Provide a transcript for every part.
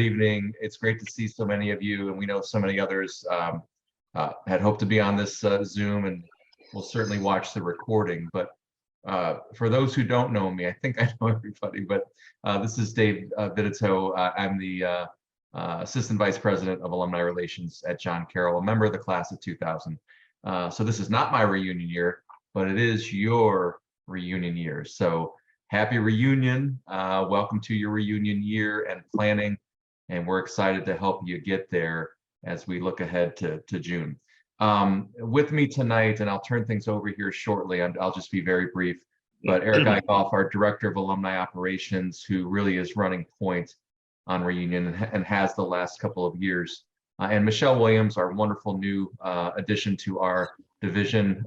evening. It's great to see so many of you, and we know so many others had hoped to be on this Zoom, and we'll certainly watch the recording. But for those who don't know me, I think I know everybody, but this is Dave Vidito. I'm the Assistant Vice President of Alumni Relations at John Carroll, a member of the class of 2000. So this is not my reunion year, but it is your reunion year. So happy reunion. Welcome to your reunion year and planning. And we're excited to help you get there as we look ahead to June. With me tonight, and I'll turn things over here shortly, I'll just be very brief, but Eric Eichhoff, our Director of Alumni Operations, who really is running point on reunion and has the last couple of years. And Michelle Williams, our wonderful new addition to our division,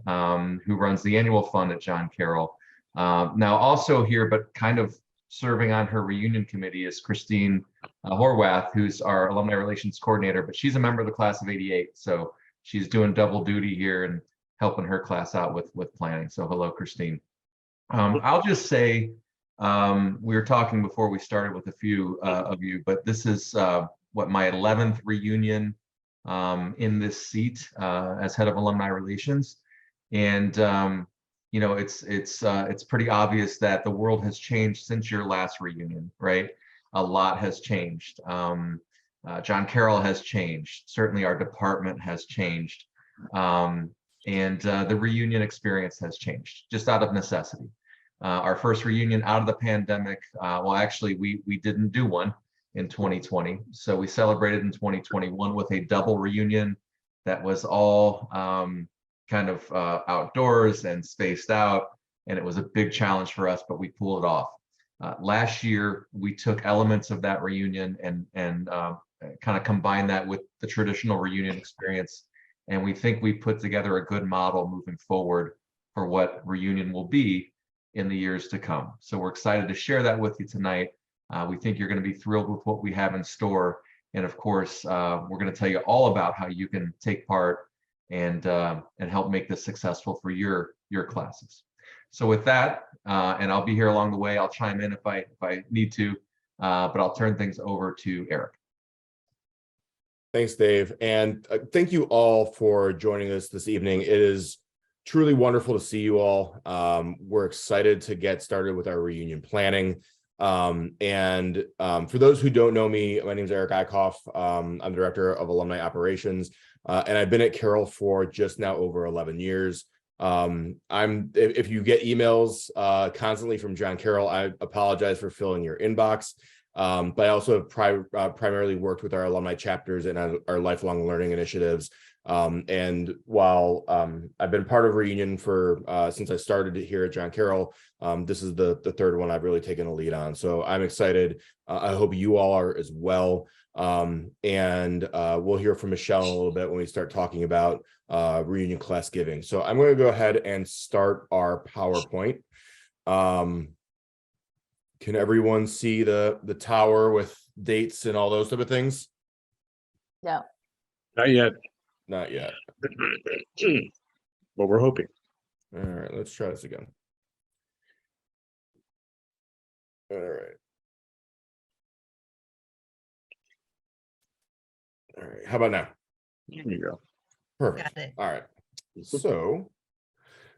who runs the annual fund at John Carroll. Now also here, but kind of serving on her reunion committee, is Christine Horwath, who's our alumni relations coordinator, but she's a member of the class of '88. So she's doing double duty here and helping her class out with planning. So hello, Christine. I'll just say, we were talking before we started with a few of you, but this is what, my 11th reunion in this seat as head of alumni relations. And you know, it's pretty obvious that the world has changed since your last reunion, right? A lot has changed. John Carroll has changed. Certainly our department has changed. And the reunion experience has changed, just out of necessity. Our first reunion out of the pandemic, well, actually, we didn't do one in 2020. So we celebrated in 2021 with a double reunion that was all kind of outdoors and spaced out. And it was a big challenge for us, but we pulled it off. Last year, we took elements of that reunion and kind of combined that with the traditional reunion experience. And we think we put together a good model moving forward for what reunion will be in the years to come. So we're excited to share that with you tonight. We think you're going to be thrilled with what we have in store. And of course, we're going to tell you all about how you can take part and help make this successful for your classes. So with that, and I'll be here along the way, I'll chime in if I need to, but I'll turn things over to Eric. Thanks, Dave. And thank you all for joining us this evening. It is truly wonderful to see you all. We're excited to get started with our reunion planning. For those who don't know me, my name is Eric Eichhoff. I'm the Director of Alumni Operations, and I've been at Carroll for just now over 11 years. If you get emails constantly from John Carroll, I apologize for filling your inbox. But I also have primarily worked with our alumni chapters and our lifelong learning initiatives. And while I've been part of Reunion for since I started here at John Carroll, this is the third one I've really taken a lead on. So I'm excited. I hope you all are as well. And we'll hear from Michelle in a little bit when we start talking about reunion class giving. So I'm going to go ahead and start our PowerPoint. Can everyone see the tower with dates and all those type of things? No. Not yet. Not yet. But we're hoping. All right, let's try this again. All right. All right, how about now? There you go. Perfect. Got it. All right. So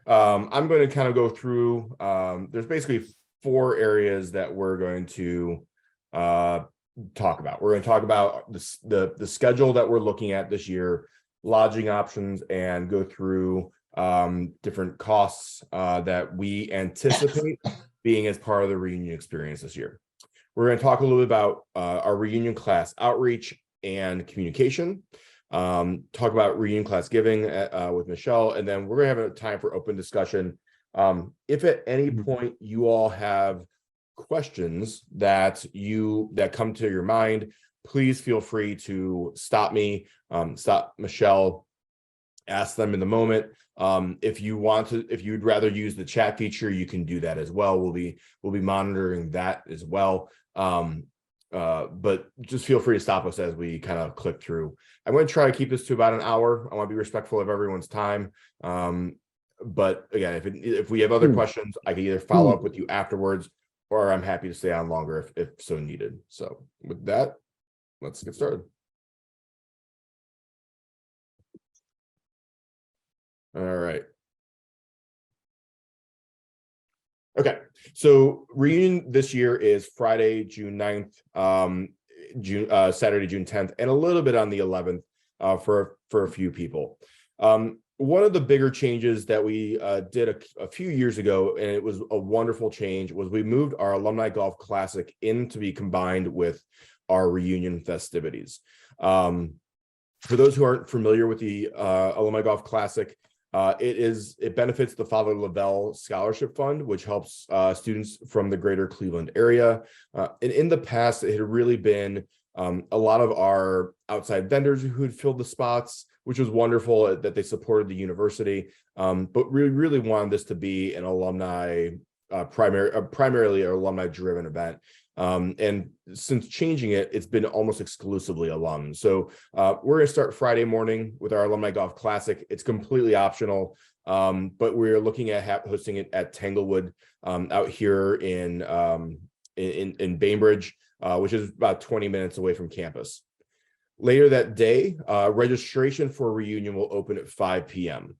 I'm going to kind of go through, there's basically 4 areas that we're going to talk about. We're going to talk about the schedule that we're looking at this year, lodging options, and go through different costs that we anticipate being as part of the reunion experience this year. We're going to talk a little bit about our reunion class outreach and communication, talk about reunion class giving with Michelle, and then we're going to have a time for open discussion. If at any point you all have questions that come to your mind, please feel free to stop me, stop Michelle, ask them in the moment. If you'd rather use the chat feature, you can do that as well. We'll be monitoring that as well. But just feel free to stop us as we kind of click through. I'm going to try to keep this to about an hour. I want to be respectful of everyone's time. But again, if we have other questions, I can either follow up with you afterwards, or I'm happy to stay on longer if so needed. So with that, let's get started. All right. Okay, so reunion this year is Friday, June 9th, Saturday, June 10th, and a little bit on the 11th for a few people. One of the bigger changes that we did a few years ago, and it was a wonderful change, was we moved our Alumni Golf Classic in to be combined with our reunion festivities. For those who aren't familiar with the Alumni Golf Classic, it benefits the Father Lavelle Scholarship Fund, which helps students from the greater Cleveland area. And in the past, it had really been a lot of our outside vendors who had filled the spots, which was wonderful that they supported the university. But we really wanted this to be an alumni, primarily an alumni-driven event. And since changing it, it's been almost exclusively alum. So we're going to start Friday morning with our Alumni Golf Classic. It's completely optional, but we're looking at hosting it at Tanglewood out here in Bainbridge, which is about 20 minutes away from campus. Later that day, registration for a reunion will open at 5 p.m.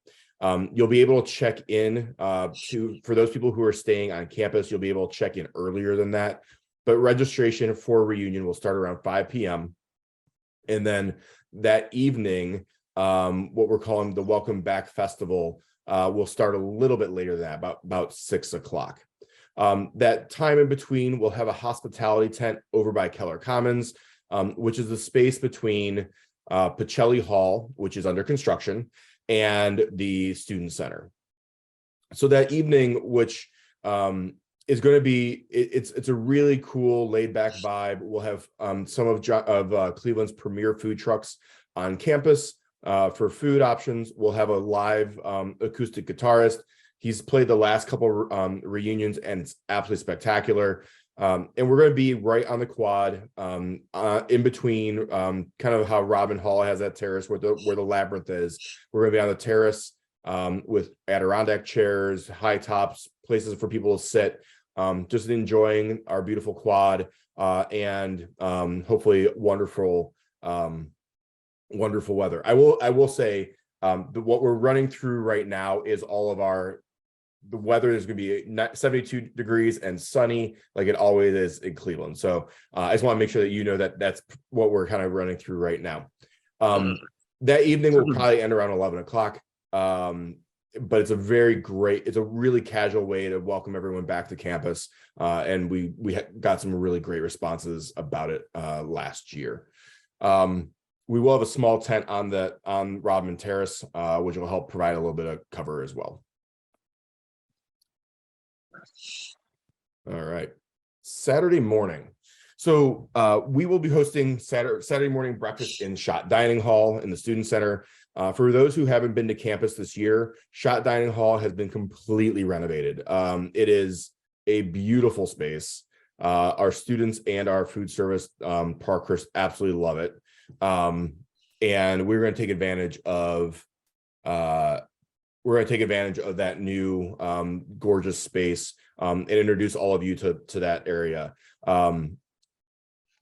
You'll be able to check in for those people who are staying on campus, you'll be able to check in earlier than that. But registration for a reunion will start around 5 p.m. And then that evening, what we're calling the Welcome Back Festival will start a little bit later than that, about 6 o'clock. That time in between, we'll have a hospitality tent over by Keller Commons, which is the space between Pacelli Hall, which is under construction, and the Student Center. So that evening, which is going to be, it's a really cool laid back vibe. We'll have some of Cleveland's premier food trucks on campus for food options. We'll have a live acoustic guitarist. He's played the last couple reunions and it's absolutely spectacular. And we're going to be right on the quad in between kind of how Robin Hall has that terrace where the labyrinth is. We're going to be on the terrace with Adirondack chairs, high tops, places for people to sit. Just enjoying our beautiful quad and hopefully wonderful weather. I will say what we're running through right now is all of the weather is going to be 72 degrees and sunny like it always is in Cleveland. So I just want to make sure that you know that that's what we're kind of running through right now. That evening will probably end around 11 o'clock. But it's a really casual way to welcome everyone back to campus. And we got some really great responses about it last year. We will have a small tent on Rodman Terrace, which will help provide a little bit of cover as well. All right, Saturday morning. So we will be hosting Saturday morning breakfast in Schott Dining Hall in the Student Center. For those who haven't been to campus this year, Schott Dining Hall has been completely renovated. It is a beautiful space. Our students and our food service parkers absolutely love it. And we're going to take advantage of that new gorgeous space and introduce all of you to that area.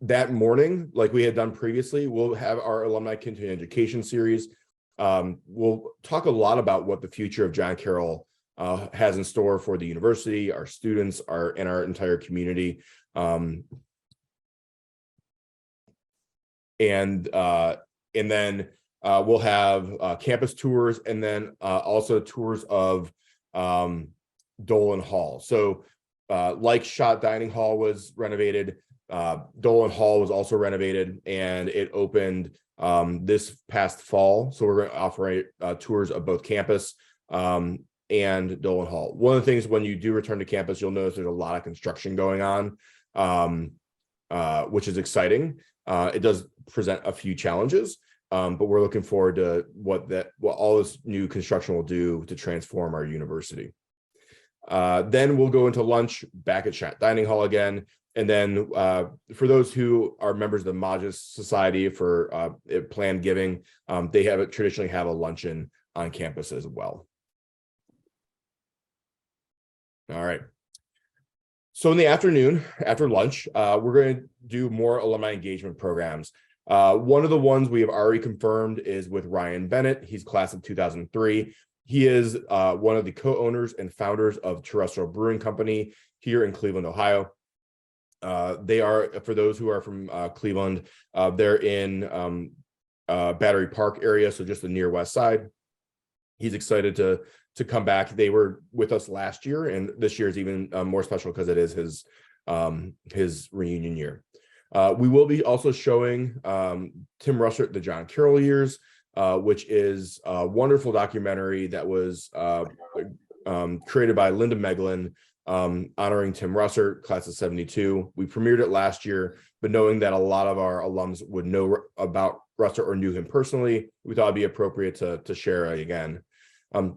That morning, like we had done previously, we'll have our alumni continuing education series. We'll talk a lot about what the future of John Carroll has in store for the university, our students, and our entire community. And then we'll have campus tours and then also tours of Dolan Hall. So like Schott Dining Hall was renovated, Dolan Hall was also renovated and it opened this past fall. So we're going to offer tours of both campus and Dolan Hall. One of the things when you do return to campus, you'll notice there's a lot of construction going on, which is exciting. It does present a few challenges, but we're looking forward to what all this new construction will do to transform our university. Then we'll go into lunch back at Schott Dining Hall again. And then for those who are members of the Magis Society for Planned Giving, they traditionally have a luncheon on campus as well. All right. So in the afternoon, after lunch, we're going to do more alumni engagement programs. One of the ones we have already confirmed is with Ryan Bennett. He's class of 2003. He is one of the co-owners and founders of Terrestrial Brewing Company here in Cleveland, Ohio. They are, for those who are from Cleveland, they're in Battery Park area, so just the near west side. He's excited to come back. They were with us last year, and this year is even more special because it is his reunion year. We will be also showing Tim Russert, the John Carroll Years, which is a wonderful documentary that was created by Linda Meglin, honoring Tim Russert, class of 72. We premiered it last year, but knowing that a lot of our alums would know about Russert or knew him personally, we thought it'd be appropriate to share it again.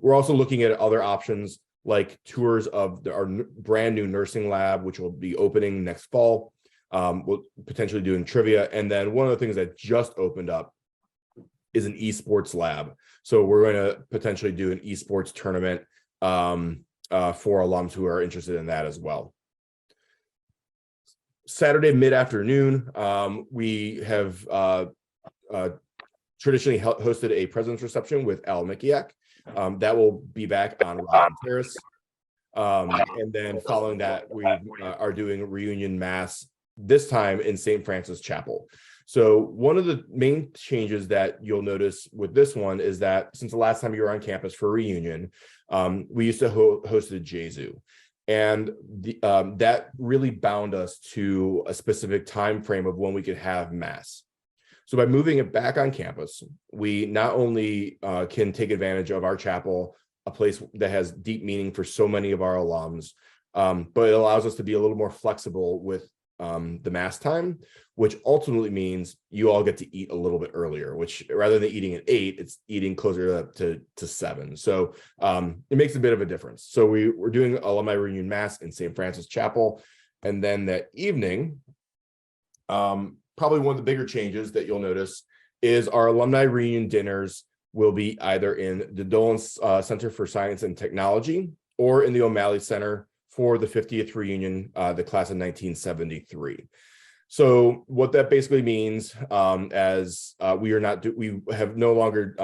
We're also looking at other options like tours of our brand new nursing lab, which will be opening next fall. We'll potentially doing trivia. And then one of the things that just opened up is an esports lab. So we're going to potentially do an esports tournament for alums who are interested in that as well. Saturday mid-afternoon, we have traditionally hosted a president's reception with Al Mikiak. That will be back on Robin Terrace. And then following that, we are doing a reunion mass, this time in St. Francis Chapel. So one of the main changes that you'll notice with this one is that since the last time you were on campus for a reunion, we used to host a Jesu. And that really bound us to a specific time frame of when we could have mass. So by moving it back on campus, we not only can take advantage of our chapel, a place that has deep meaning for so many of our alums, but it allows us to be a little more flexible with the mass time, which ultimately means you all get to eat a little bit earlier, which rather than eating at 8, it's eating closer to 7. So it makes a bit of a difference. So we're doing alumni reunion mass in St. Francis Chapel. And then that evening, probably one of the bigger changes that you'll notice is our alumni reunion dinners will be either in the Dolan Center for Science and Technology or in the O'Malley Center for the 50th reunion, the class of 1973. So what that basically means, as we're no longer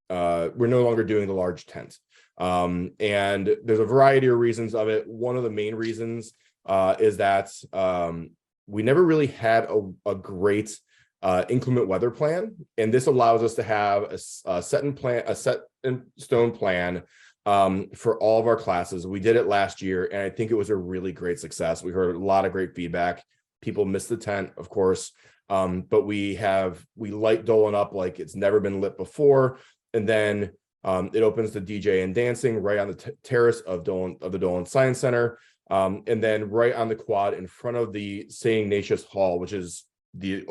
doing the large tent, and there's a variety of reasons of it. One of the main reasons is that we never really had a great inclement weather plan, and this allows us to have a set in stone plan for all of our classes. We did it last year, and I think it was a really great success. We heard a lot of great feedback. People missed the tent, of course, but we light Dolan up like it's never been lit before, and then it opens to DJ and dancing right on the terrace of the Dolan Science Center, and then right on the quad in front of the St. Ignatius Hall, which is the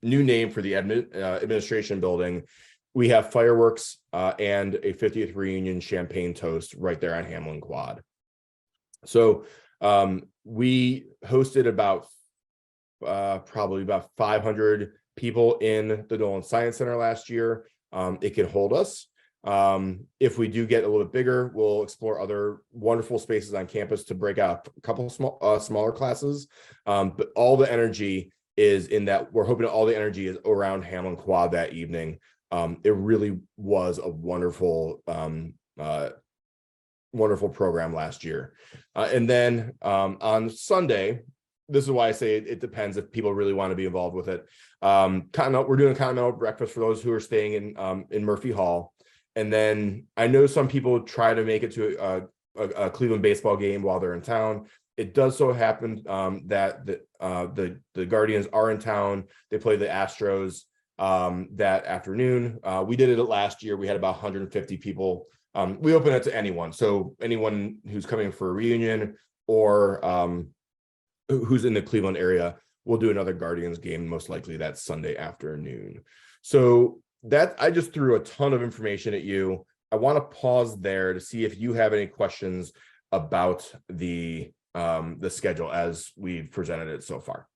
new name for the administration building. We have fireworks and a 50th reunion champagne toast right there on Hamlin Quad. So we hosted probably about 500 people in the Dolan Science Center last year. It can hold us. If we do get a little bit bigger, we'll explore other wonderful spaces on campus to break out a couple smaller classes. But all the energy is in that. We're hoping all the energy is around Hamlin Quad that evening. It really was a wonderful program last year. And then on Sunday, this is why I say it depends if people really want to be involved with it. We're doing a continental breakfast for those who are staying in Murphy Hall. And then I know some people try to make it to a Cleveland baseball game while they're in town. It does so happen that the Guardians are in town. They play the Astros that afternoon. We did it last year. We had about 150 people. We open it to anyone. So anyone who's coming for a reunion or who's in the Cleveland area, we'll do another Guardians game, most likely that Sunday afternoon. So that I just threw a ton of information at you. I want to pause there to see if you have any questions about the schedule as we've presented it so far.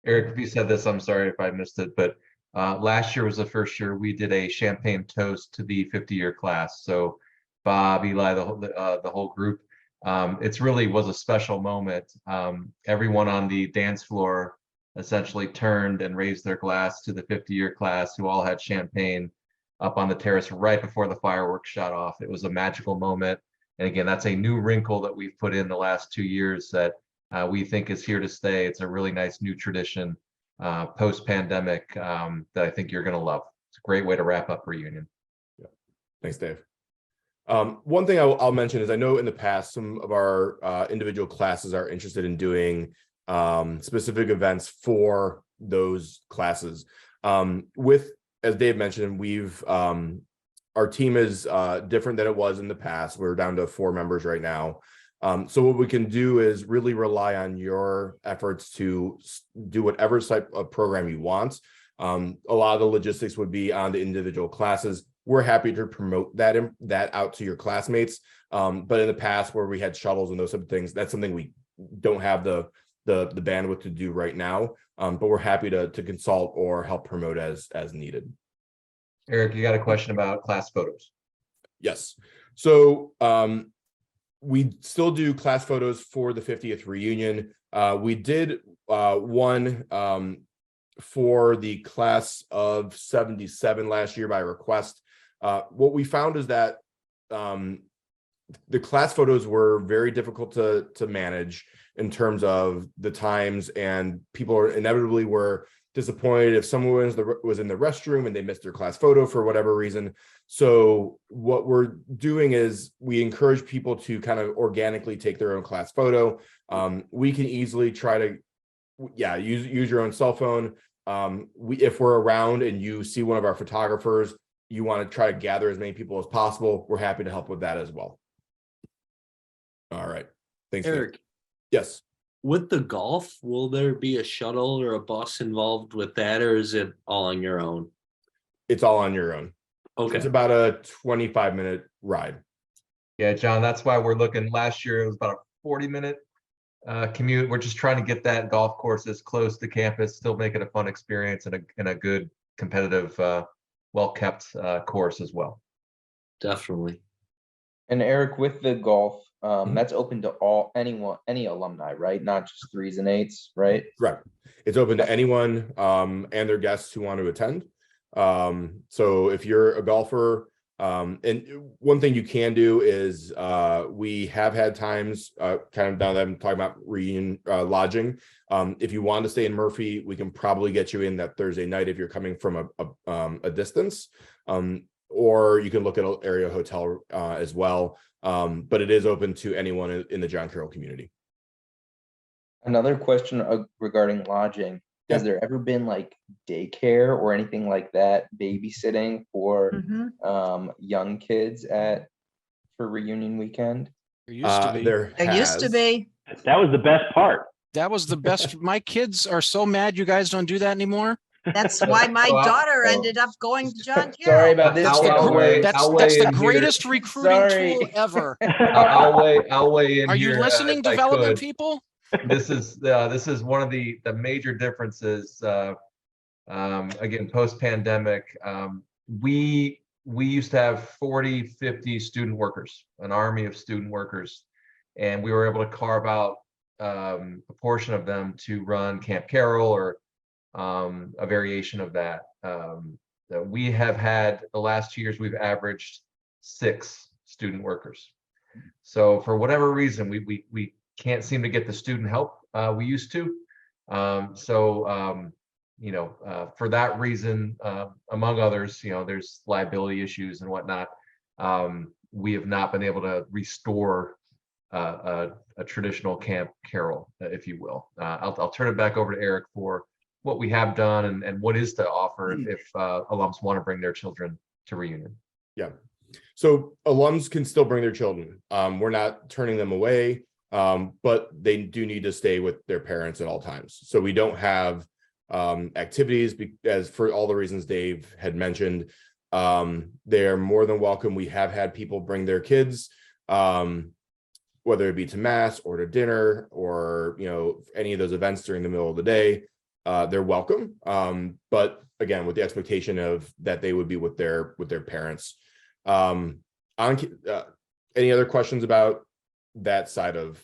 Eric, if you said this, I'm sorry if I missed it, but Last year was the first year we did a champagne toast to the 50-year class. So Bob, Eli, the whole group. It's really was a special moment. Everyone on the dance floor essentially turned and raised their glass to the 50-year class, who all had champagne up on the terrace right before the fireworks shot off. It was a magical moment. And again, that's a new wrinkle that we've put in the last 2 years that we think is here to stay. It's a really nice new tradition post-pandemic that I think you're going to love. It's a great way to wrap up reunion. Yeah. Thanks, Dave. One thing I'll mention is I know in the past some of our individual classes are interested in doing specific events for those classes. As Dave mentioned, our team is different than it was in the past. We're down to 4 members right now. So what we can do is really rely on your efforts to do whatever type of program you want. A lot of the logistics would be on the individual classes. We're happy to promote that out to your classmates. But in the past where we had shuttles and those type of things, that's something we don't have the bandwidth to do right now. But we're happy to consult or help promote as needed. Eric, you got a question about class photos? Yes. So we still do class photos for the 50th reunion. We did one for the class of 77 last year by request. What we found is that the class photos were very difficult to manage in terms of the times, and people inevitably were disappointed if someone was in the restroom and they missed their class photo for whatever reason. So what we're doing is we encourage people to kind of organically take their own class photo. We can easily try to, use your own cell phone. If we're around and you see one of our photographers, you want to try to gather as many people as possible, we're happy to help with that as well. All right. Thanks, Eric. Dave. Yes. With the golf, will there be a shuttle or a bus involved with that, or is it all on your own? It's all on your own. Okay. It's about a 25-minute ride. Yeah, John, that's why we're looking. Last year it was about a 40-minute commute. We're just trying to get that golf course as close to campus, still make it a fun experience and a good competitive, well-kept course as well. Definitely. And Eric, with the golf, that's open to any alumni, right? Not just 3s and 8s, right? Right. It's open to anyone and their guests who want to attend. So if you're a golfer, and one thing you can do is we have had times kind of now that I'm talking about reunion lodging. If you want to stay in Murphy, we can probably get you in that Thursday night if you're coming from a distance. Or you can look at an area hotel as well. But it is open to anyone in the John Carroll community. Another question regarding lodging. Yeah. Has there ever been like daycare or anything like that, babysitting for young kids for reunion weekend? There used to be. There used to has. be. That was the best part. That was the best. My kids are so mad you guys don't do that anymore. That's why my Well, daughter so- ended up going to John Sorry Carroll. about this. That's the, I'll gr- weigh- that's, I'll that's weigh the in here. greatest recruiting Sorry. tool ever. I'll weigh in. Are you here, listening, if I development could. people? This is one of the major differences. Again, post-pandemic, we used to have 40, 50 student workers, an army of student workers, and we were able to carve out a portion of them to run Camp Carroll or a variation of that. We have had the last 2 years, we've averaged 6 student workers. So for whatever reason, we can't seem to get the student help we used to. For that reason, among others, there's liability issues and whatnot. We have not been able to restore a traditional Camp Carroll, if you will. I'll turn it back over to Eric for what we have done and what is to offer if alums want to bring their children to reunion. Yeah. So alums can still bring their children. We're not turning them away, but they do need to stay with their parents at all times. So we don't have activities as for all the reasons Dave had mentioned. They're more than welcome. We have had people bring their kids, whether it be to mass or to dinner or any of those events during the middle of the day. They're welcome, but again, with the expectation of that they would be with their parents. Any other questions about that side of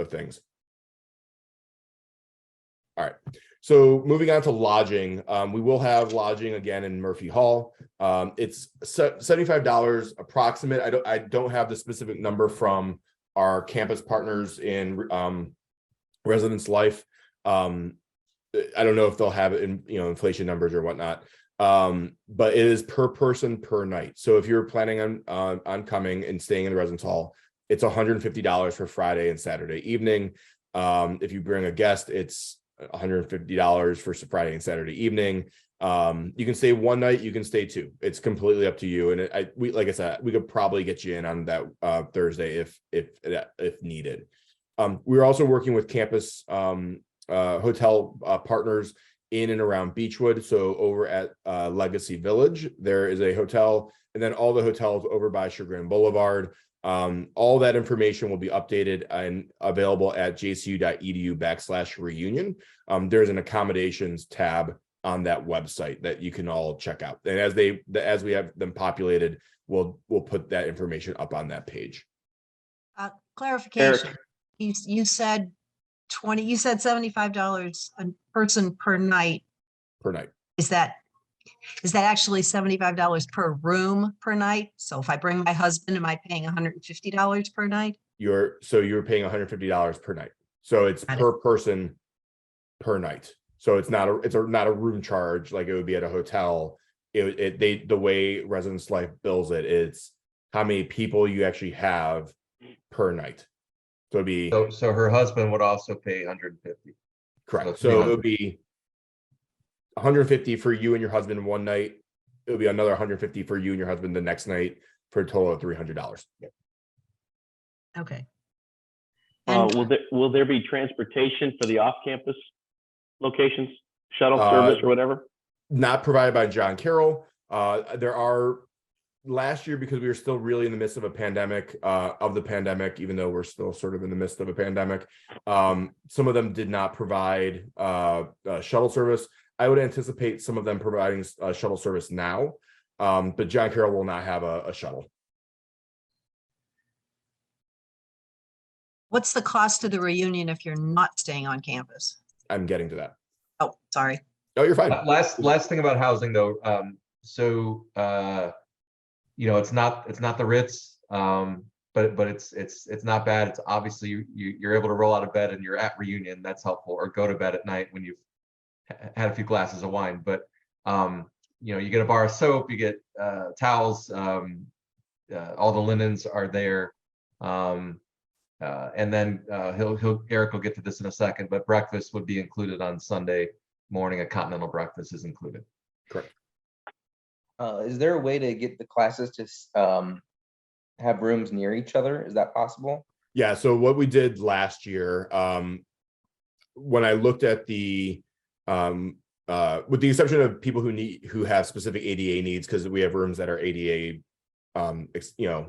things? All right. So moving on to lodging, we will have lodging again in Murphy Hall. It's $75 approximate. I don't have the specific number from our campus partners in Residence Life. I don't know if they'll have it in, inflation numbers or whatnot. But it is per person per night. So if you're planning on coming and staying in the Residence Hall, it's $150 for Friday and Saturday evening. If you bring a guest, it's $150 for Friday and Saturday evening. You can stay one night, you can stay two. It's completely up to you. And like I said, we could probably get you in on that Thursday if needed. We're also working with campus hotel partners in and around Beechwood. So over at Legacy Village, there is a hotel, and then all the hotels over by Chagrin Boulevard. All that information will be updated and available at jcu.edu/reunion. There's an accommodations tab on that website that you can all check out. And as we have them populated, we'll put that information up on that page. Clarification. You said $75 a person per night. Per night. Is that actually $75 per room per night? So if I bring my husband, am I paying $150 per night? You're paying $150 per night. So it's Got it. per person per night. So it's not a room charge like it would be at a hotel. The way Residence Life bills it's how many people you actually have per night. So it'd be So her husband would also pay 150. correct. so So it would be 150 for you and your husband one night. It would be another 150 for you and your husband the next night for a total of $300. Okay. And Will there be transportation for the off-campus locations, shuttle Uh, service or whatever? Not provided by John Carroll. There are last year, because we were still really in the midst of a pandemic, even though we're still sort of in the midst of a pandemic. Some of them did not provide shuttle service. I would anticipate some of them providing shuttle service now, but John Carroll will not have a shuttle. what's the cost of the reunion if you're not staying on campus? I'm getting to that. Oh, sorry. Oh, you're fine. Last thing about housing though. It's not the Ritz, but it's not bad. It's obviously you're able to roll out of bed and you're at reunion. That's helpful, or go to bed at night when you've had a few glasses of wine. But you get a bar of soap, you get towels, all the linens are there. And then Eric will get to this in a second, but breakfast would be included on Sunday morning. A continental breakfast is included. Correct. Is there a way to get the classes to have rooms near each other? Is that possible? Yeah. So what we did last year, when I looked at the, with the exception of people who have specific ADA needs, because we have rooms that are ADA,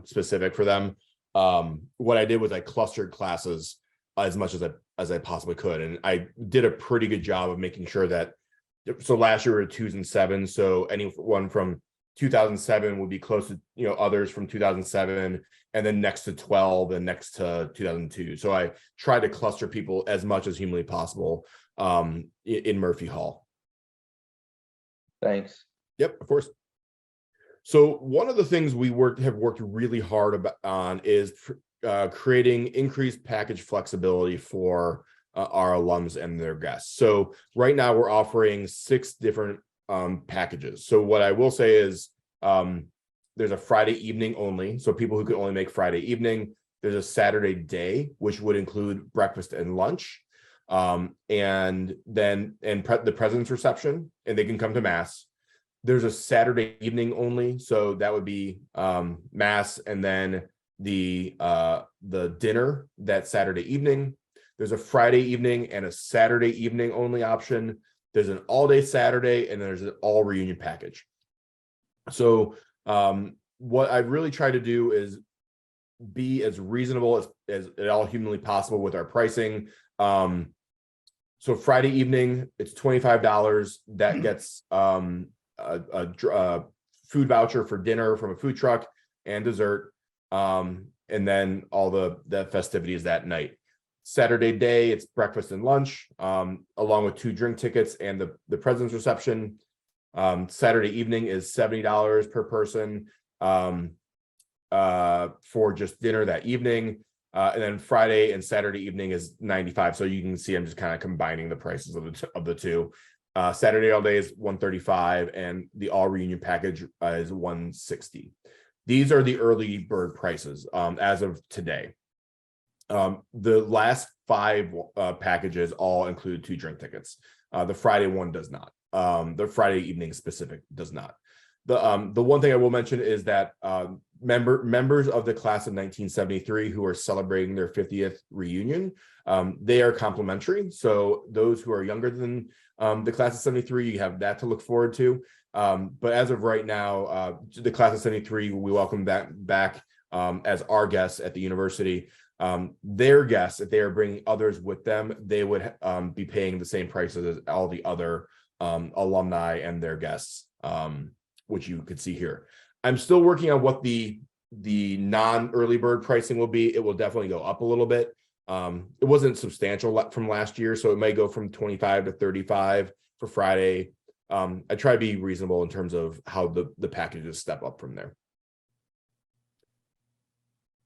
specific for them. What I did was I clustered classes as much as I possibly could, and I did a pretty good job of making sure that. So last year we were 2s and 7s. So anyone from 2007 would be close to others from 2007, and then next to 12 and next to 2002. So I tried to cluster people as much as humanly possible in Murphy Hall. Thanks. Yep, of course. So one of the things we have worked really hard on is creating increased package flexibility for our alums and their guests. So right now we're offering 6 different packages. So what I will say is there's a Friday evening only. So people who can only make Friday evening. There's a Saturday day, which would include breakfast and lunch. And the president's reception, and they can come to mass. There's a Saturday evening only. So that would be mass and then the dinner that Saturday evening. There's a Friday evening and a Saturday evening only option. There's an all-day Saturday, and there's an all reunion package. So what I really try to do is be as reasonable as at all humanly possible with our pricing. So Friday evening, it's $25. That gets a food voucher for dinner from a food truck and dessert. And then all the festivities that night. Saturday day, it's breakfast and lunch, along with 2 drink tickets and the president's reception. Saturday evening is $70 per person for just dinner that evening. And then Friday and Saturday evening is $95. So you can see I'm just kind of combining the prices of the two. Saturday all day is $135, and the all reunion package is $160. These are the early bird prices as of today. The last 5 packages all include 2 drink tickets. The Friday one does not. The Friday evening specific does not. The one thing I will mention is that members of the class of 1973 who are celebrating their 50th reunion, they are complimentary. So those who are younger than the class of 73, you have that to look forward to. But as of right now, the class of 73, we welcome back as our guests at the university. Their guests, if they are bringing others with them, they would be paying the same prices as all the other alumni and their guests, which you could see here. I'm still working on what the non-early bird pricing will be. It will definitely go up a little bit. It wasn't substantial from last year, so it may go from 25 to 35 for Friday. I try to be reasonable in terms of how the packages step up from there.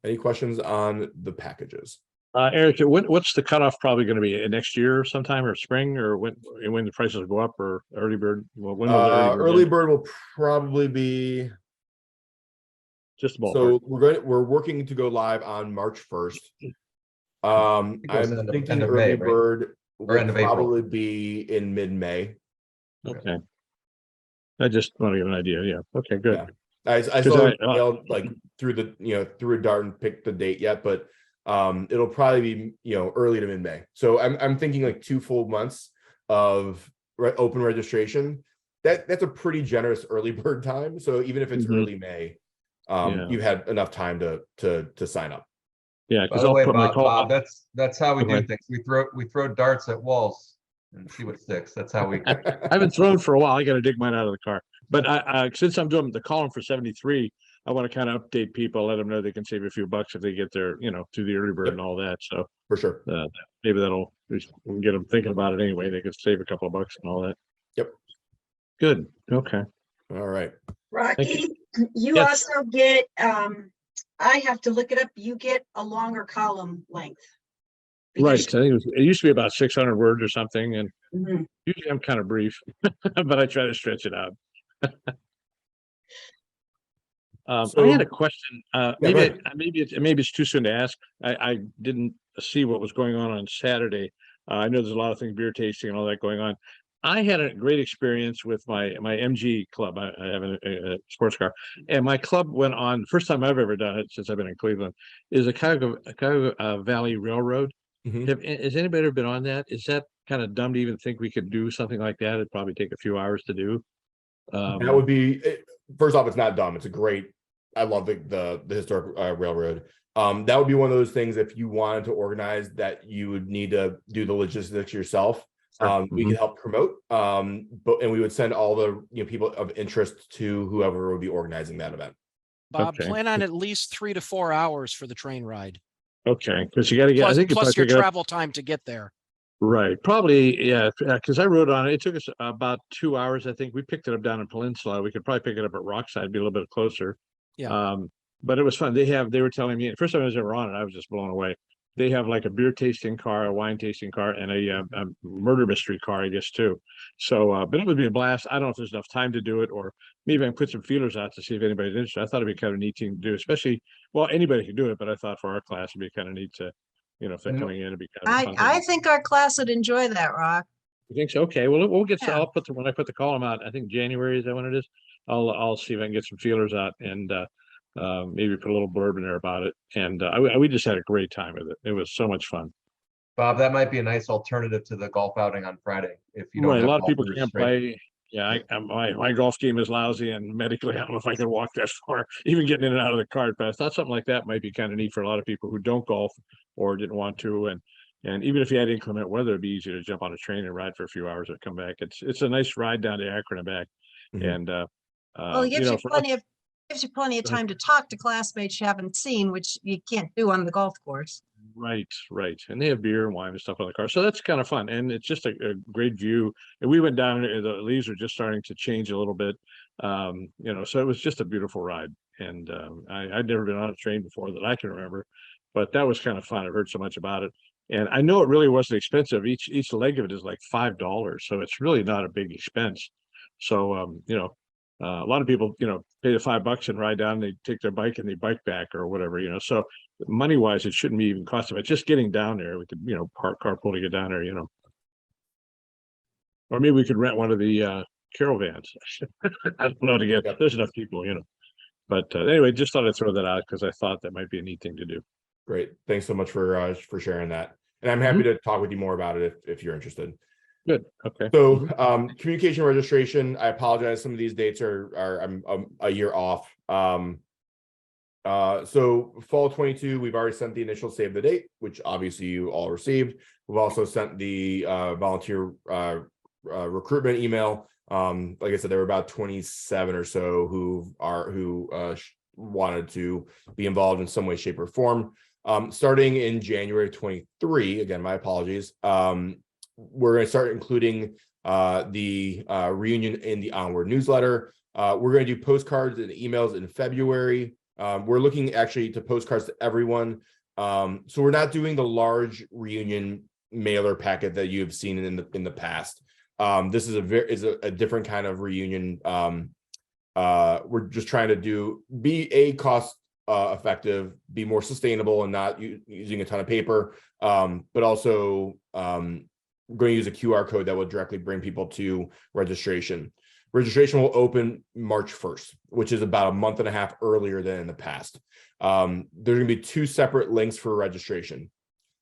Any questions on the packages? Eric, what's the cutoff probably going to be next year sometime, or spring, or when the prices will go up, or early bird? Well, when will the Early end? bird will probably be, Just a ballpark. so we're working to go live on March 1st. it I'm goes end thinking of early May, right? bird Or end will of April. probably be in mid-May. Okay. I just want to get an idea. Yeah. Okay, good. Yeah. I still haven't nailed, like through a dart and pick the date yet, but it'll probably be early to mid-May. So I'm thinking like 2 full months of open registration. That's a pretty generous early bird time. So even if it's Mhm. early May, Yeah. you've had enough time to sign up. Yeah, By because the I'll way, put my Bob, call. that's how we Go do ahead. things. We throw darts at walls and see what sticks. That's how we. I haven't thrown for a while. I got to dig mine out of the car. But I since I'm doing the column for 73, I want to kind of update people, let them know they can save a few bucks if they get their, through the early bird Yep. and all that. So For sure. maybe that'll we'll get them thinking about it anyway. They could save a couple of bucks and all that. Yep. Good. Okay. All right. Rocky, you Yes. also get, I have to look it up, you get a longer column length. Right. Because- I think it used to be about 600 words or something. And Mhm. usually I'm kind of brief, but I try to stretch it out. I had a question. go Maybe ahead. maybe it's too soon to ask. I didn't see what was going on Saturday. I know there's a lot of things, beer tasting and all that going on. I had a great experience with my MG club. I have a sports car, and my club went on. First time I've ever done it since I've been in Cleveland is a Cuyahoga Valley Railroad. Mhm. Has anybody ever been on that? Is that kind of dumb to even think we could do something like that? It'd probably take a few hours to do. That would be first off, it's not dumb. It's a great. I love the historic railroad. That would be one of those things if you wanted to organize that you would need to do the logistics yourself. We could help promote, and we would send all the people of interest to whoever would be organizing that event. Bob, Okay. plan on at least 3 to 4 hours for the train ride. Okay, because you got to get. I Plus, think you plus probably your pick it up- travel time to get there. Right, probably, yeah, because I rode on it. It took us about 2 hours. I think we picked it up down in Peninsula. We could probably pick it up at Rockside, be a little bit closer. Yeah. But it was fun. They were telling me, first time I was ever on it, I was just blown away. They have like a beer tasting car, a wine tasting car, and a murder mystery car, I guess, too. So, but it would be a blast. I don't know if there's enough time to do it, or maybe I can put some feelers out to see if anybody's interested. I thought it'd be kind of a neat thing to do, especially, well, anybody can do it, but I thought for our class, it'd be kind of neat to, if they're And coming in, it'd be kind of a fun I thing. think our class would enjoy that, Rock. You think so? Okay, well, we'll get, Yeah. I'll put when I put the column out, I think January, is that when it is? I'll see if I can get some feelers out and, maybe put a little blurb in there about it. And, we just had a great time with it. It was so much fun. Bob, that might be a nice alternative to the golf outing on Friday if you don't Right, a have lot of people golfers, can't right? play. Yeah, my golf game is lousy, and medically, I don't know if I can walk that far, even getting in and out of the cart. But I thought something like that might be kind of neat for a lot of people who don't golf or didn't want to. And And even if you had inclement weather, it'd be easy to jump on a train and ride for a few hours and come back. It's a nice ride down to Akron and back. Mhm. And Well, it you gives know, you for plenty us, of, gives you plenty of Go ahead. time to talk to classmates you haven't seen, which you can't do on the golf course. Right, right. And they have beer and wine and stuff on the car. So that's kind of fun. And it's just a great view. And we went down, the leaves are just starting to change a little bit. You know, so it was just a beautiful ride. And I'd never been on a train before that I can remember, but that was kind of fun. I've heard so much about it. And I know it really wasn't expensive. Each leg of it is like $5. So it's really not a big expense. So you know, a lot of people, you know, pay the $5 and ride down, they take their bike and they bike back or whatever, you know. So money wise, it shouldn't be even cost of it. Just getting down there, we could, you know, carpool to get down there, you know. Or maybe we could rent one of the caravans. I don't know to get, Yep. there's enough people, you know. But anyway, just thought I'd throw that out because I thought that might be a neat thing to do. Great. Thanks so much for sharing that. And I'm happy to talk with you more about it if you're interested. Good. Okay. So communication registration, I apologize. Some of these dates are I'm a year off. So fall 22, we've already sent the initial save the date, which obviously you all received. We've also sent the volunteer recruitment email. Like I said, there were about 27 or so who wanted to be involved in some way, shape, or form. Starting in January 23, again, my apologies. We're going to start including the reunion in the Onward newsletter. We're going to do postcards and emails in February. We're looking actually to postcards to everyone. So we're not doing the large reunion mailer packet that you've seen in the past. This is a different kind of reunion. We're just trying to be cost effective, be more sustainable, and not using a ton of paper. But also we're going to use a QR code that will directly bring people to registration. Registration will open March 1st, which is about a month and a half earlier than in the past. There's going to be 2 separate links for registration.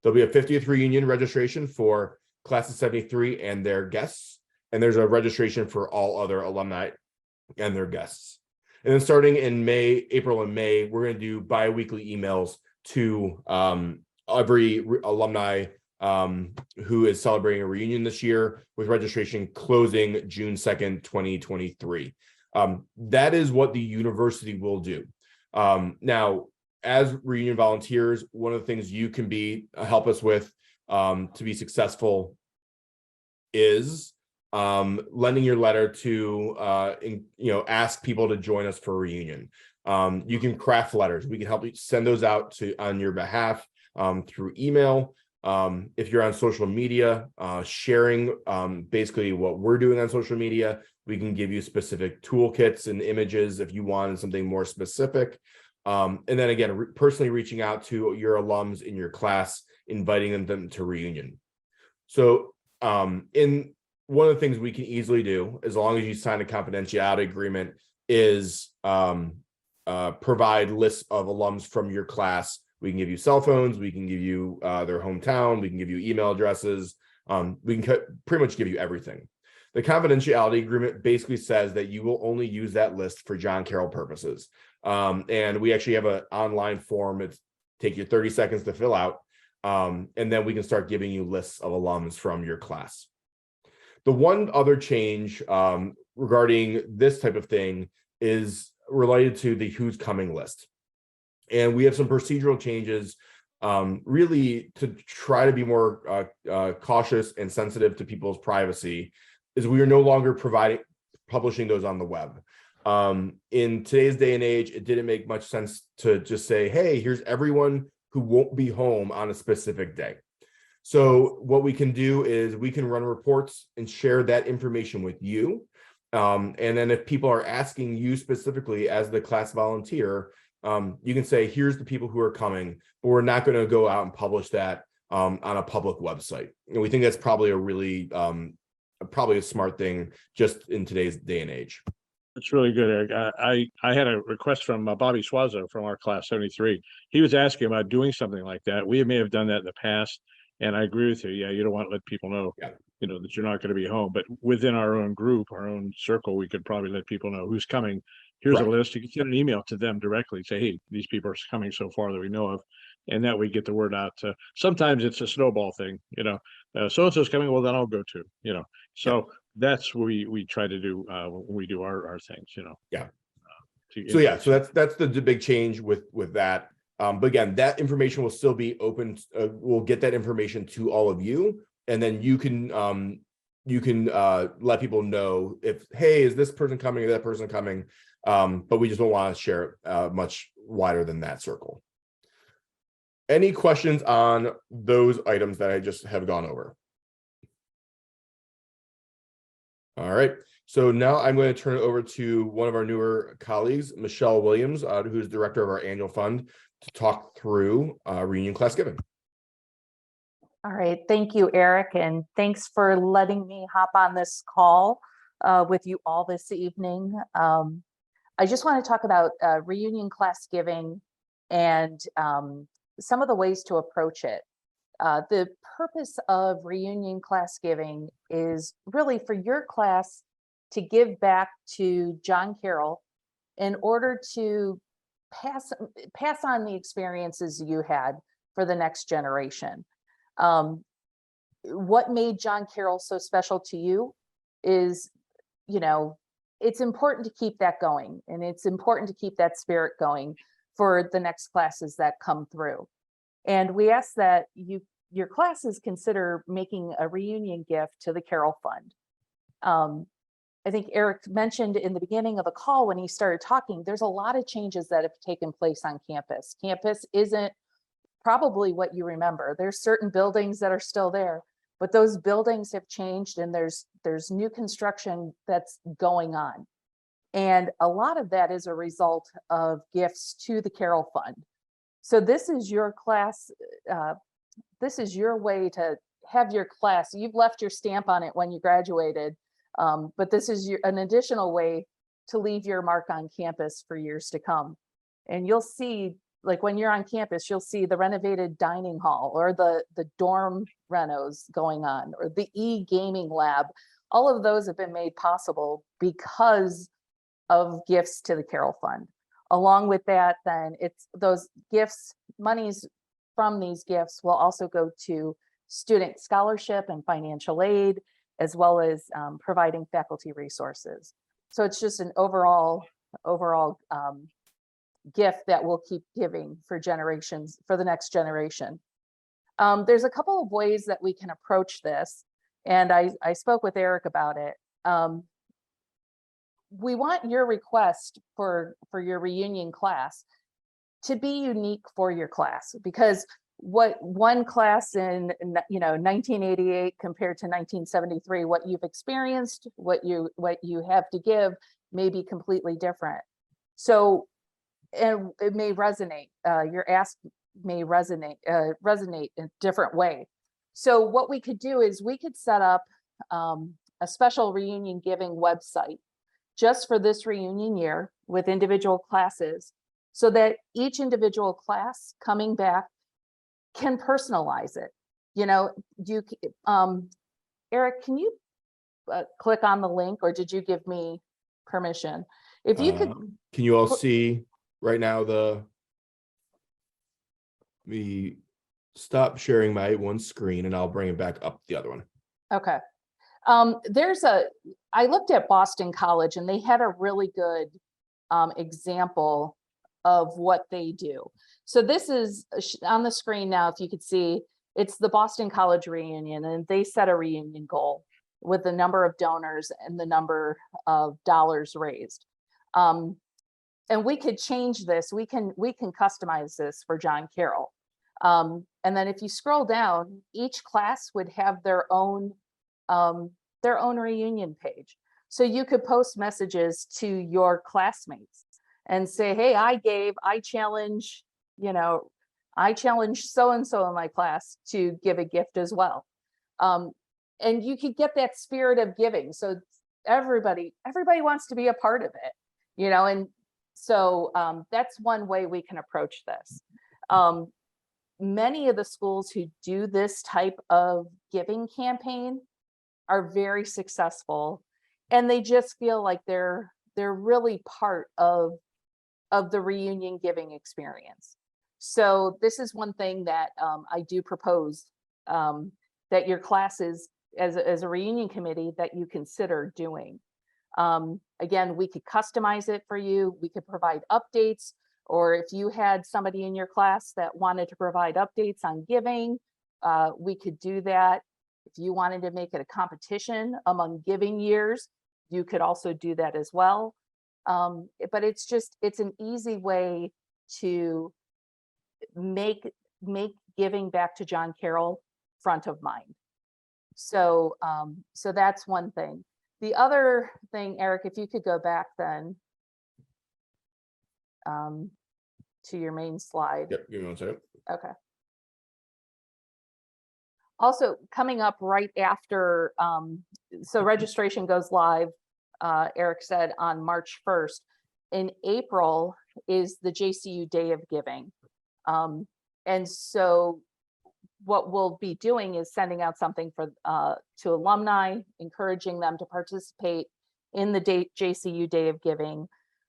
There'll be a 50th reunion registration for class of 73 and their guests, and there's a registration for all other alumni and their guests. And then starting in April and May, we're going to do bi-weekly emails to every alumni who is celebrating a reunion this year, with registration closing June 2nd, 2023. That is what the university will do. Now, as reunion volunteers, one of the things you can help us with to be successful is lending your letter to ask people to join us for a reunion. You can craft letters. We can help you send those out on your behalf through email. If you're on social media, sharing basically what we're doing on social media, we can give you specific toolkits and images if you wanted something more specific. And then again, personally reaching out to your alums in your class, inviting them to reunion. So in one of the things we can easily do, as long as you sign a confidentiality agreement, is provide lists of alums from your class. We can give you cell phones, we can give you their hometown, we can give you email addresses, we can pretty much give you everything. The confidentiality agreement basically says that you will only use that list for John Carroll purposes. And we actually have an online form. It's take you 30 seconds to fill out. And then we can start giving you lists of alums from your class. The one other change regarding this type of thing is related to the who's coming list. And we have some procedural changes really to try to be more cautious and sensitive to people's privacy, is we are no longer publishing those on the web. In today's day and age, it didn't make much sense to just say, hey, here's everyone who won't be home on a specific day. So what we can do is we can run reports and share that information with you. And then if people are asking you specifically as the class volunteer, you can say, here's the people who are coming, but we're not going to go out and publish that on a public website. And we think that's probably a smart thing just in today's day and age. It's really good, Eric. I had a request from Bobby Swazo from our class 73. He was asking about doing something like that. We may have done that in the past, and I agree with you. Yeah, you don't want to let people know, that you're not going to be home. But within our own group, our own circle, we could probably let people know who's coming. Here's a list. You can send an email to them directly. Say, hey, these people are coming so far that we know of. And that we get the word out to, sometimes it's a snowball thing, so-and-so's coming, well, then I'll go too, so that's what we try to do, when we do our things, Yeah. to So yeah, influence. so that's the big change with that. But again, that information will still be open. We'll get that information to all of you, and then you can let people know if, hey, is this person coming or that person coming? But we just don't want to share it much wider than that circle. Any questions on those items that I just have gone over? All right. So now I'm going to turn it over to one of our newer colleagues, Michelle Williams, who's director of our annual fund, to talk through reunion class giving. All right. Thank you, Eric. And thanks for letting me hop on this call with you all this evening. I just want to talk about reunion class giving and some of the ways to approach it. The purpose of reunion class giving is really for your class to give back to John Carroll in order to pass on the experiences you had for the next generation. What made John Carroll so special to you is, it's important to keep that going, and it's important to keep that spirit going for the next classes that come through. And we ask that your classes consider making a reunion gift to the Carroll Fund. I think Eric mentioned in the beginning of the call when he started talking, there's a lot of changes that have taken place on campus. Campus isn't probably what you remember. There's certain buildings that are still there, but those buildings have changed, and there's new construction that's going on. And a lot of that is a result of gifts to the Carroll Fund. So this is your class. This is your way to have your class. You've left your stamp on it when you graduated, but this is an additional way to leave your mark on campus for years to come. And you'll see, like when you're on campus, you'll see the renovated dining hall or the dorm renos going on, or the e-gaming lab. All of those have been made possible because of gifts to the Carroll Fund. Along with that, then it's those gifts, monies from these gifts will also go to student scholarship and financial aid, as well as providing faculty resources. So it's just an overall gift that we'll keep giving for generations, for the next generation. There's a couple of ways that we can approach this, and I spoke with Eric about it. We want your request for your reunion class to be unique for your class, because what one class in 1988 compared to 1973, what you've experienced, what you have to give may be completely different. So, and it may resonate. Your ask may resonate in a different way. So what we could do is we could set up a special reunion giving website just for this reunion year with individual classes, so that each individual class coming back can personalize it. Eric, can you click on the link, or did you give me permission? If you could, can you all see right now stop sharing my one screen and I'll bring it back up the other one. okay. I looked at Boston College, and they had a really good example of what they do. So this is on the screen now, if you could see, it's the Boston College reunion, and they set a reunion goal with the number of donors and the number of dollars raised. And we could change this. We can customize this for John Carroll. And then if you scroll down, each class would have their own reunion page. So you could post messages to your classmates and say, hey, I challenge so-and-so in my class to give a gift as well. And you could get that spirit of giving. So everybody wants to be a part of it, and so that's one way we can approach this. Many of the schools who do this type of giving campaign are very successful, and they just feel like they're really part of the reunion giving experience. So this is one thing that I do propose, that your classes as a reunion committee that you consider doing. Again, we could customize it for you. We could provide updates, or if you had somebody in your class that wanted to provide updates on giving, we could do that. If you wanted to make it a competition among giving years, you could also do that as well. But it's an easy way to make giving back to John Carroll front of mind. So so that's one thing. The other thing, Eric, if you could go back then to your main slide. Yep, give me one second. Okay. Also coming up right after, so registration goes live, Eric said, on March 1st. In April is the JCU Day of Giving. And so what we'll be doing is sending out something for to alumni, encouraging them to participate in the JCU Day of Giving.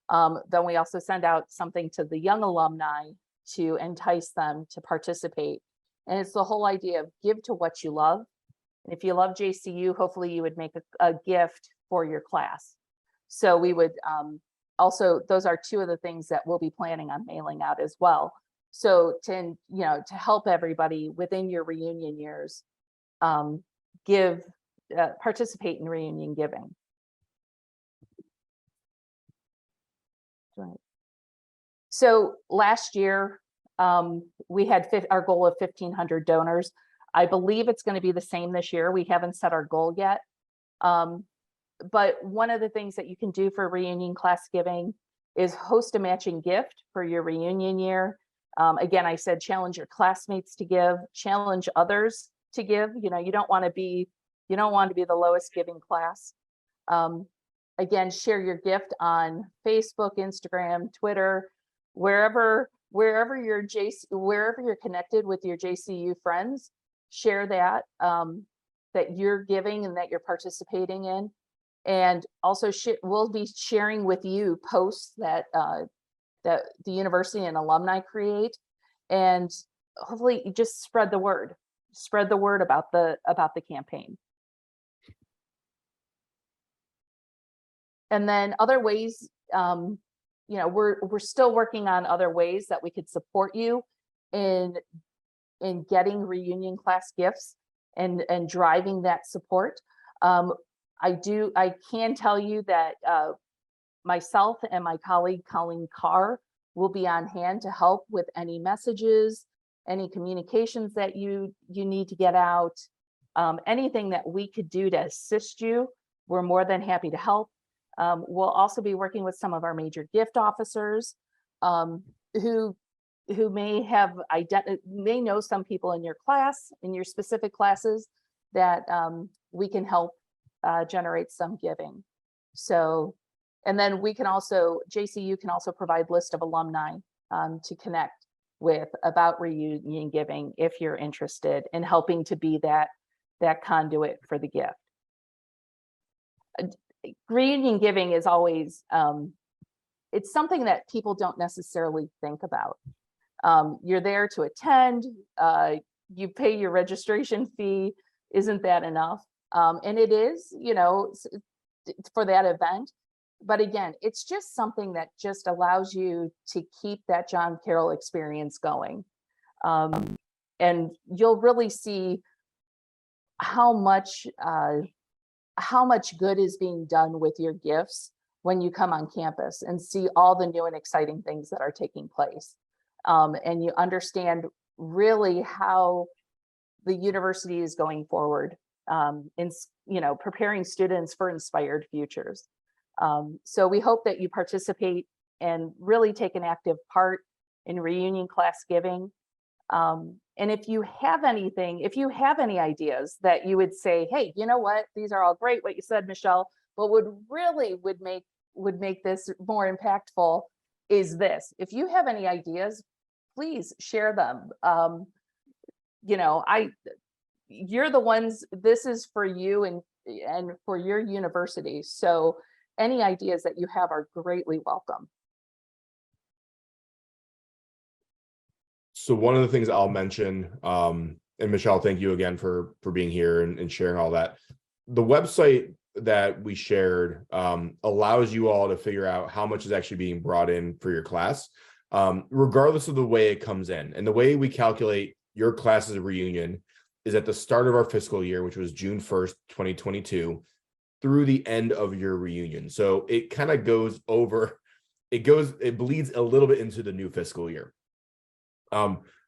Then we also send out something to the young alumni to entice them to participate. And it's the whole idea of give to what you love. And if you love JCU, hopefully you would make a gift for your class. So we would also, those are two of the things that we'll be planning on mailing out as well. So to help everybody within your reunion years, participate in reunion giving. Right. So last year, we had our goal of 1,500 donors. I believe it's going to be the same this year. We haven't set our goal yet. But one of the things that you can do for reunion class giving is host a matching gift for your reunion year. Again, I said, challenge your classmates to give, challenge others to give. You don't want to be the lowest giving class. Again, share your gift on Facebook, Instagram, Twitter, wherever you're connected with your JCU friends, share that that you're giving and that you're participating in. And also we'll be sharing with you posts that that the university and alumni create, and hopefully you just spread the word about the campaign. And then other ways, we're still working on other ways that we could support you in getting reunion class gifts and driving that support. I can tell you that myself and my colleague Colleen Carr will be on hand to help with any messages, any communications that you need to get out, anything that we could do to assist you. We're more than happy to help. We'll also be working with some of our major gift officers who may know some people in your class, in your specific classes, that we can help generate some giving. So, and then we can also, JCU can also provide list of alumni to connect with about reunion giving if you're interested in helping to be that conduit for the gift. Reunion giving is always, it's something that people don't necessarily think about. You're there to attend, you pay your registration fee. Isn't that enough? And it is, for that event. But again, it's just something that just allows you to keep that John Carroll experience going. And you'll really see how much good is being done with your gifts when you come on campus and see all the new and exciting things that are taking place. And you understand really how the university is going forward in preparing students for inspired futures. So we hope that you participate and really take an active part in reunion class giving. And if you have any ideas that you would say, hey, you know what, these are all great, what you said, Michelle, but would make this more impactful is this. If you have any ideas, please share them. You're the ones, this is for you and for your university. So any ideas that you have are greatly welcome. So one of the things I'll mention, and Michelle, thank you again for being here and sharing all that. The website that we shared allows you all to figure out how much is actually being brought in for your class, regardless of the way it comes in. And the way we calculate your class's reunion is at the start of our fiscal year, which was June 1st, 2022, through the end of your reunion. So it kind of goes over, it bleeds a little bit into the new fiscal year.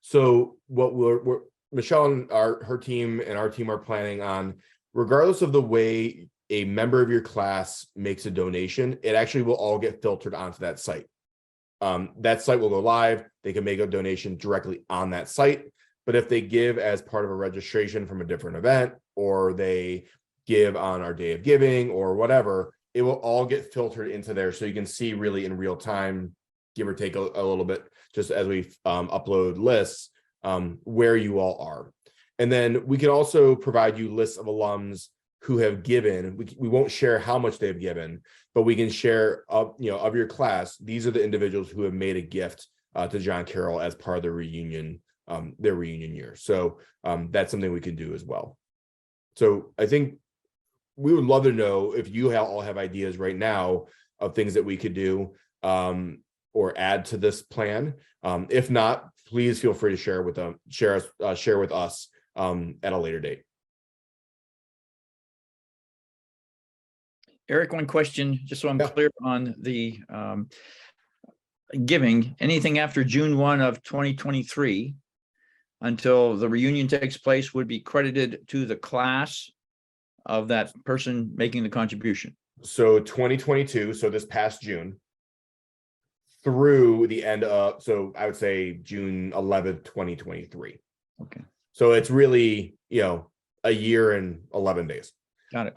So what we're Michelle and her team and our team are planning on, regardless of the way a member of your class makes a donation, it actually will all get filtered onto that site. That site will go live. They can make a donation directly on that site. But if they give as part of a registration from a different event, or they give on our day of giving or whatever, it will all get filtered into there. So you can see really in real time, give or take a little bit, just as we upload lists, where you all are. And then we can also provide you lists of alums who have given. We won't share how much they've given, but we can share of your class. These are the individuals who have made a gift to John Carroll as part of their reunion year. So that's something we can do as well. So I think we would love to know if you all have ideas right now of things that we could do or add to this plan. If not, please feel free to share with them, share with us at a later date. Eric, one question, just so I'm Yeah. clear on the giving. Anything after June 1 of 2023 until the reunion takes place would be credited to the class of that person making the contribution. So 2022, so this past June, through the end of, so I would say June 11th, 2023. Okay. So it's really, a year and 11 days. Got it.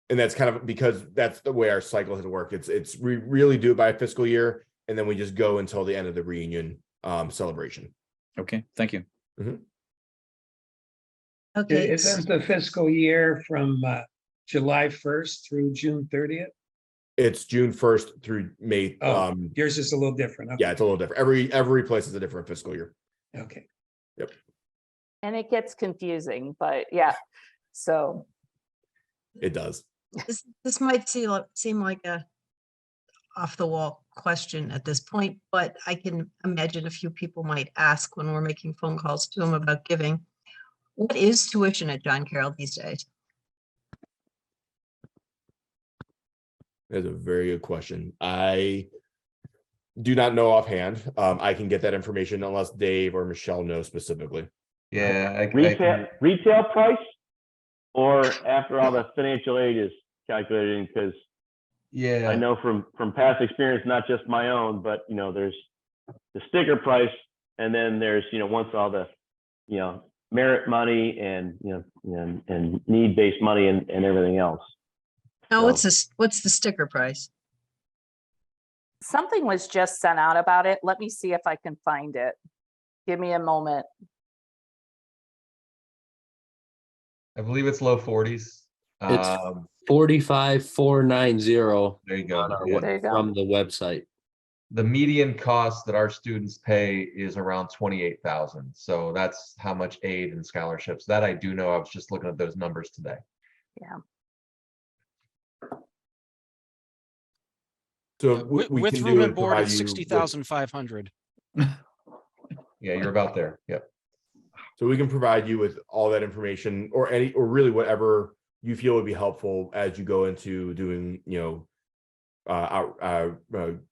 And that's kind of because that's the way our cycle has worked. We really do it by fiscal year, and then we just go until the end of the reunion celebration. Okay, thank you. Mm-hmm. Okay. Isn't the fiscal year from July 1st through June 30th? It's June 1st through May. Yours is a little different. Okay. Yeah, it's a little different. Every place is a different fiscal year. Okay. Yep. And it gets confusing, but yeah, so. It does. This might seem like a off the wall question at this point, but I can imagine a few people might ask when we're making phone calls to them about giving. What is tuition at John Carroll these days? That's a very good question. I do not know offhand. I can get that information unless Dave or Michelle know specifically. Yeah. Retail price, or after all the financial aid is calculated? Because Yeah. I know from past experience, not just my own, but there's the sticker price, and then there's once all the merit money and and need-based money and everything else. Oh, what's the sticker price? Something was just sent out about it. Let me see if I can find it. Give me a moment. I believe it's low 40s. It's 45,490 There you go. on our Yeah. There you go. from the website. The median cost that our students pay is around 28,000. So that's how much aid and scholarships that I do know. I was just looking at those numbers today. Yeah. So With we can room do and is board, provide it's you with- 60,500. Yeah, you're about there. Yep. So we can provide you with all that information, or really whatever you feel would be helpful as you go into doing,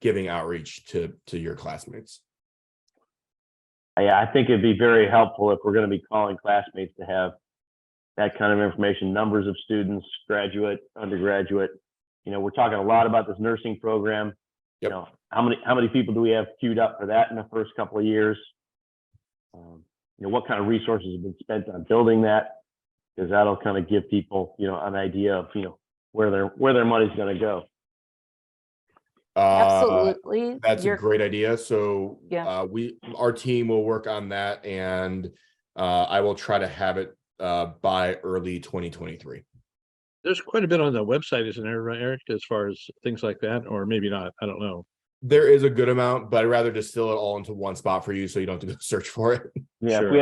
giving outreach to your classmates. Yeah, I think it'd be very helpful if we're going to be calling classmates to have that kind of information, numbers of students, graduate, undergraduate. We're talking a lot about this nursing program. Yep. How many people do we have queued up for that in the first couple of years? What kind of resources have been spent on building that? Because that'll kind of give people, an idea of, where their money's going to go. Absolutely. That's a great idea. So Yeah. our team will work on that, and I will try to have it by early 2023. There's quite a bit on the website, isn't there, right, Eric, as far as things like that, or maybe not, I don't know. There is a good amount, but I'd rather distill it all into one spot for you so you don't have to go search for it. Yeah, Sure. if we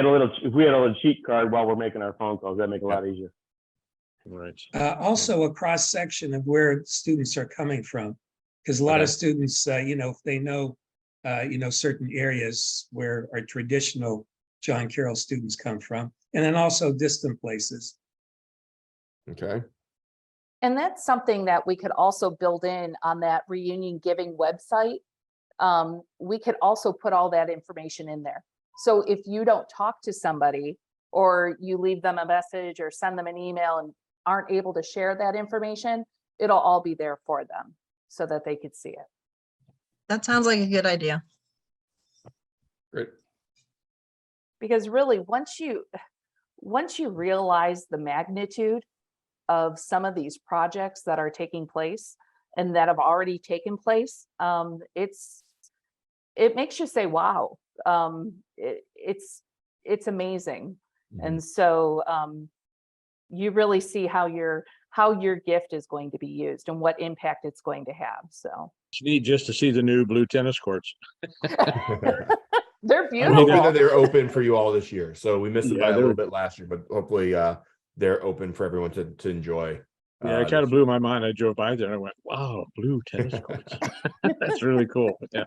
had a little cheat card while we're making our phone calls, that'd make it a lot easier. Right. Also a cross section of where students are coming from. Because a lot Okay. of students, if they know, certain areas where our traditional John Carroll students come from, and then also distant places. Okay. And that's something that we could also build in on that reunion giving website. We could also put all that information in there. So if you don't talk to somebody or you leave them a message or send them an email and aren't able to share that information, it'll all be there for them so that they could see it. That sounds like a good idea. Great. Because really, once you realize the magnitude of some of these projects that are taking place and that have already taken place, it makes you say, wow, it's amazing. And so you really see how your gift is going to be used and what impact it's going to have. So It's neat just to see the new blue tennis courts. they're I'm beautiful. hoping that they're open for you all this year. So we missed it Yeah, by a little they're- bit last year, but hopefully they're open for everyone to enjoy. Yeah, it kind of blew my mind. I drove by there and I went, wow, blue tennis courts. That's really cool. Yeah.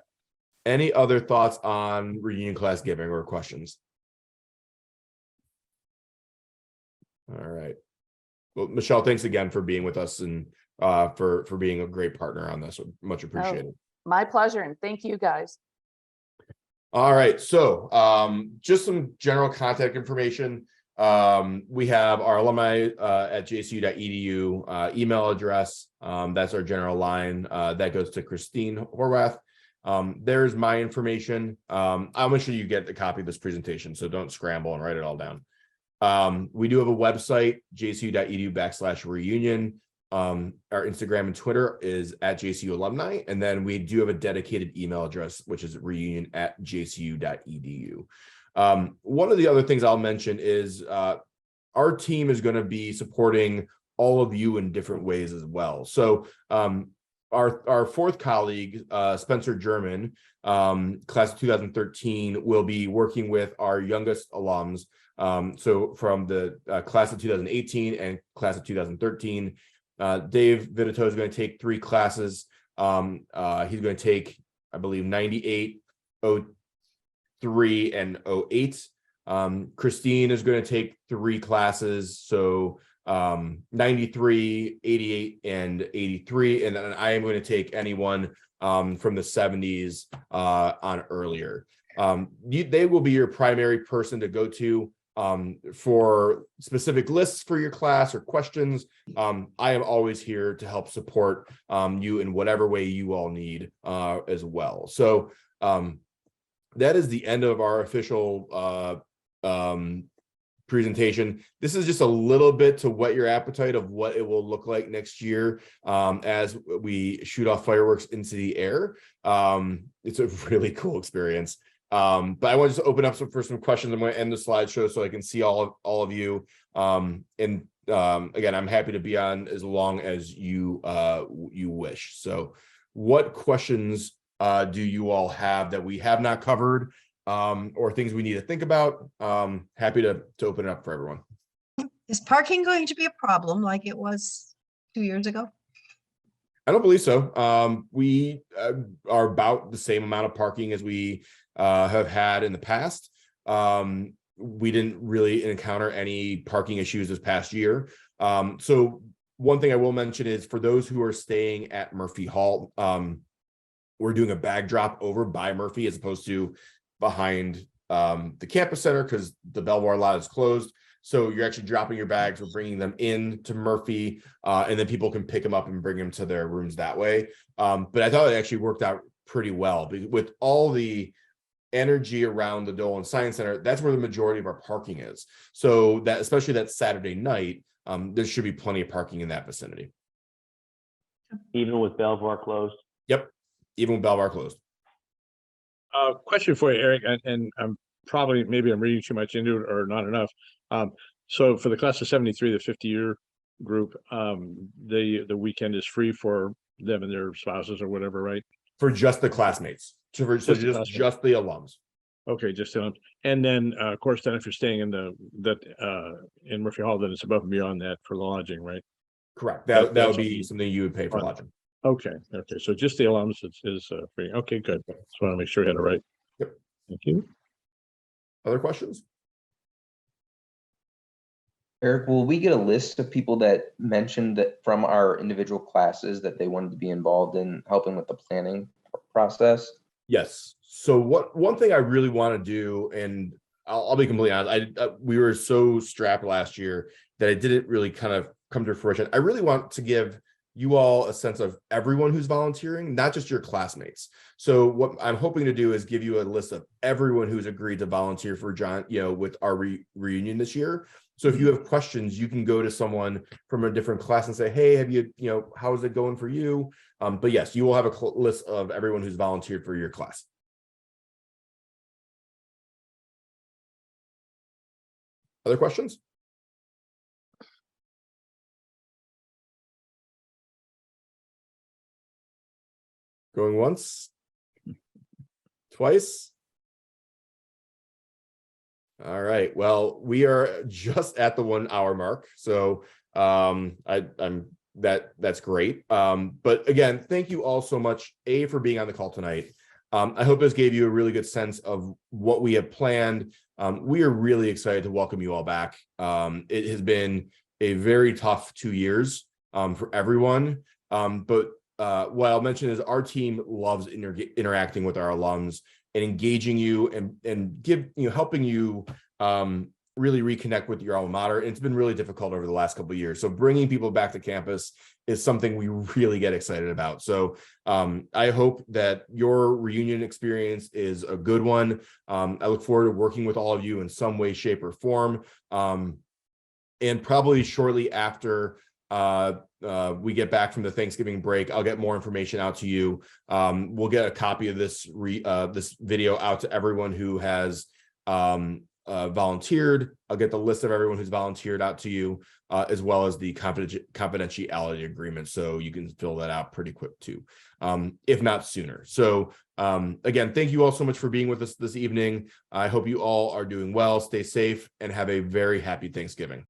Any other thoughts on reunion class giving or questions? All right. Well, Michelle, thanks again for being with us and for being a great partner on this. Much appreciated. My pleasure. And thank you guys. All right. So just some general contact information. We have our alumni at jcu.edu email address. That's our general line that goes to Christine Horwath. There's my information. I'll make sure you get a copy of this presentation, so don't scramble and write it all down. We do have a website, jcu.edu/reunion. Our Instagram and Twitter is at JCU alumni. And then we do have a dedicated email address, which is reunion@jcu.edu. One of the other things I'll mention is our team is going to be supporting all of you in different ways as well. So our fourth colleague, Spencer German, class of 2013, will be working with our youngest alums. So from the class of 2018 and class of 2013, Dave Vitito is going to take 3 classes. He's going to take, I believe, 98, 03, and 08. Christine is going to take 3 classes. So 93, 88, and 83. And then I am going to take anyone from the 70s on earlier. They will be your primary person to go to for specific lists for your class or questions. I am always here to help support you in whatever way you all need as well. So that is the end of our official presentation. This is just a little bit to whet your appetite of what it will look like next year as we shoot off fireworks into the air. It's a really cool experience. But I want to just open up for some questions. I'm going to end the slideshow so I can see all of you. Again, I'm happy to be on as long as you wish. So what questions do you all have that we have not covered or things we need to think about? Happy to open it up for everyone. Is parking going to be a problem like it was 2 years ago? I don't believe so. We are about the same amount of parking as we have had in the past. We didn't really encounter any parking issues this past year. So one thing I will mention is for those who are staying at Murphy Hall, we're doing a bag drop over by Murphy as opposed to behind the campus center because the Belvoir lot is closed. So you're actually dropping your bags, we're bringing them in to Murphy, and then people can pick them up and bring them to their rooms that way. But I thought it actually worked out pretty well with all the energy around the Dolan Science Center. That's where the majority of our parking is. So that, especially that Saturday night, there should be plenty of parking in that vicinity. Even with Belvoir closed? Yep, even with Belvoir closed. Question for you, Eric, and I'm probably, maybe I'm reading too much into it or not enough. So for the class of 73, the 50-year group, the weekend is free for them and their spouses or whatever, right? For just the classmates, so Just the classmates. just the alums. Okay, just and then of course, then if you're staying in in Murphy Hall, then it's above and beyond that for lodging, right? Correct. That- That that's would be on- something you would pay for on- lodging. Okay, so just the alums is free. Okay, good. Just want to make sure I had it right. Yep. Thank you. Other questions? Eric, will we get a list of people that mentioned that from our individual classes that they wanted to be involved in helping with the planning process? Yes. So one thing I really want to do, and I'll be completely honest, we were so strapped last year that I didn't really kind of come to fruition. I really want to give you all a sense of everyone who's volunteering, not just your classmates. So what I'm hoping to do is give you a list of everyone who's agreed to volunteer for John, with our reunion this year. So if you have questions, you can go to someone from a different class and say, hey, have you, how is it going for you? But yes, you will have a list of everyone who's volunteered for your class. Other questions? Going once, twice. All right. Well, we are just at the 1 hour mark. So that's great. But again, thank you all so much, for being on the call tonight. I hope this gave you a really good sense of what we have planned. We are really excited to welcome you all back. It has been a very tough 2 years for everyone. But what I'll mention is our team loves interacting with our alums and engaging you and helping you really reconnect with your alma mater. And it's been really difficult over the last couple of years. So bringing people back to campus is something we really get excited about. So I hope that your reunion experience is a good one. I look forward to working with all of you in some way, shape, or form. And probably shortly after we get back from the Thanksgiving break, I'll get more information out to you. We'll get a copy of this video out to everyone who has volunteered. I'll get the list of everyone who's volunteered out to you, as well as the confidentiality agreement, so you can fill that out pretty quick too, if not sooner. So again, thank you all so much for being with us this evening. I hope you all are doing well, stay safe, and have a very happy Thanksgiving.